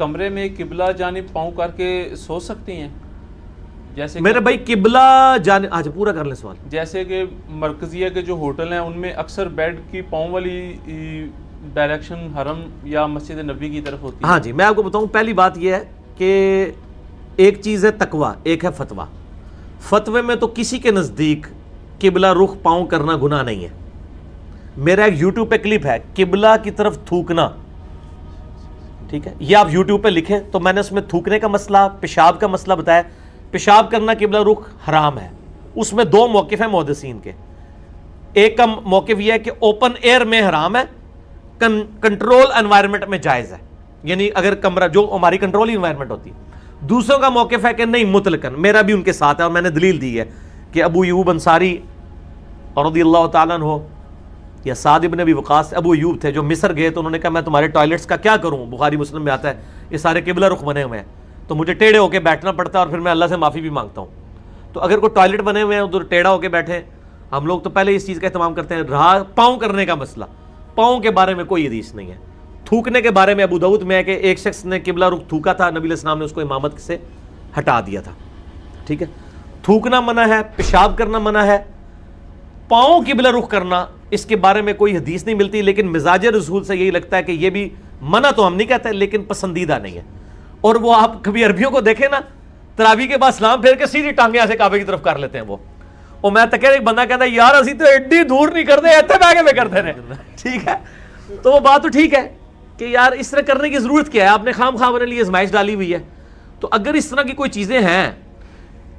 کمرے میں قبلہ جانب پاؤں کر کے سو سکتی ہیں؟ جیسے میرے بھائی قبلہ جانب، آج پورا کر لیں سوال. جیسے کہ مرکزیہ کے جو ہوٹل ہیں ان میں اکثر بیڈ کی پاؤں والی ڈائریکشن حرم یا مسجد نبوی کی طرف ہوتی ہے. ہاں جی، میں آپ کو بتاؤں، پہلی بات یہ ہے کہ ایک چیز ہے تقوی، ایک ہے فتویٰ. فتوے میں تو کسی کے نزدیک قبلہ رخ پاؤں کرنا گناہ نہیں ہے. میرا ایک یوٹیوب پہ کلپ ہے قبلہ کی طرف تھوکنا، ٹھیک ہے، یہ آپ یوٹیوب پہ لکھیں تو میں نے اس میں تھوکنے کا مسئلہ، پیشاب کا مسئلہ بتایا. پیشاب کرنا قبلہ رخ حرام ہے. اس میں دو موقف ہیں محدثین کے. ایک کا موقف یہ ہے کہ اوپن ایئر میں حرام ہے، کنٹرول انوائرمنٹ میں جائز ہے، یعنی اگر کمرہ جو ہماری کنٹرول انوائرمنٹ ہوتی ہے. دوسروں کا موقف ہے کہ نہیں مطلقاً، میرا بھی ان کے ساتھ ہے اور میں نے دلیل دی ہے کہ ابو ایوب انصاری رضی اللہ تعالیٰ عنہ یا سعد ابن ابی وقاص، ابو ایوب تھے جو مصر گئے تو انہوں نے کہا میں تمہارے ٹوائلٹس کا کیا کروں، بخاری مسلم میں آتا ہے یہ سارے قبلہ رخ بنے ہوئے ہیں تو مجھے ٹیڑھے ہو کے بیٹھنا پڑتا ہے اور پھر میں اللہ سے معافی بھی مانگتا ہوں. تو اگر کوئی ٹوائلٹ بنے ہوئے ہیں ادھر ٹیڑھا ہو کے بیٹھے، ہم لوگ تو پہلے اس چیز کا اہتمام کرتے ہیں. رہا پاؤں کرنے کا مسئلہ، پاؤں کے بارے میں کوئی حدیث نہیں ہے. تھوکنے کے بارے میں ابو داؤد میں ہے کہ ایک شخص نے قبلہ رخ تھوکا تھا، نبی علیہ السلام نے اس کو امامت سے ہٹا دیا تھا. ٹھیک ہے، تھوکنا منع ہے، پیشاب کرنا منع ہے. پاؤں قبلہ رخ کرنا اس کے بارے میں کوئی حدیث نہیں ملتی، لیکن مزاج رسول سے یہی لگتا ہے کہ یہ بھی منع تو ہم نہیں کہتے لیکن پسندیدہ نہیں ہے. اور وہ آپ کبھی عربیوں کو دیکھیں نا، تراویح کے بعد سلام پھیر کے سیدھی ٹانگیں ایسے کعبے کی طرف کر لیتے ہیں وہ. اور میں تک ایک بندہ کہتا ہے یار اسی تو ایڈی دور نہیں کرتے، ایتھے بیٹھے میں کرتے ہیں. ٹھیک ہے، تو وہ بات تو ٹھیک ہے کہ یار اس طرح کرنے کی ضرورت کیا ہے، آپ نے خام خواہ اپنے لیے ازمائش ڈالی ہوئی ہے. تو اگر اس طرح کی کوئی چیزیں ہیں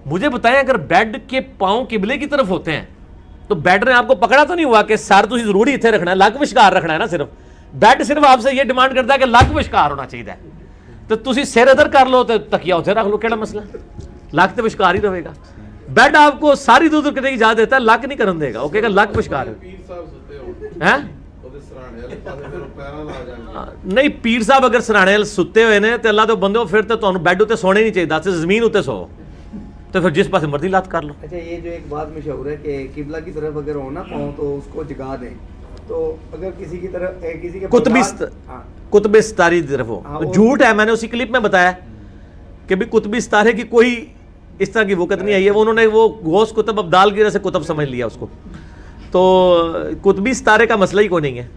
مجھے بتائیں، اگر بیڈ کے پاؤں قبلے کی طرف ہوتے ہیں تو بیڈ نے آپ کو پکڑا تو نہیں ہوا کہ سر تسی ضروری اتنے رکھنا ہے، لک وشکار رکھنا ہے نا. صرف بیڈ صرف آپ سے یہ ڈیمانڈ کرتا ہے کہ لک وشکار ہونا چاہیے. تو تسی سر ادھر کر لو تو تکیا اتنے رکھ لو، کیڑا مسئلہ، لک تو وشکار ہی رہے گا. بیڈ آپ کو ساری دور کرنے کی اجازت دیتا ہے، لک نہیں کرن دے گا، وہ کہے گا لک وشکار ہے. نہیں پیر صاحب اگر سرانے ستے ہوئے نے تو اللہ تو بندے پھر تو تمہیں بیڈ اتنے سونے نہیں چاہیے، زمین اتنے سو تو پھر جس پاس مرضی لات کر لو. اچھا، یہ جو ایک بات مشہور ہے کہ قبلہ کی طرف اگر ہو نا پاؤں تو اس کو جگا دیں، تو اگر کسی کی طرف کسی کے قطب ستاری کی طرف ہو، جھوٹ ہے. میں نے اسی کلپ میں بتایا کہ بھی قطب ستارے کی کوئی اس طرح کی وقت نہیں آئی ہے. انہوں نے وہ غوث قطب ابدال کی وجہ سے قطب سمجھ لیا اس کو. تو قطبی ستارے کا مسئلہ ہی کوئی نہیں ہے.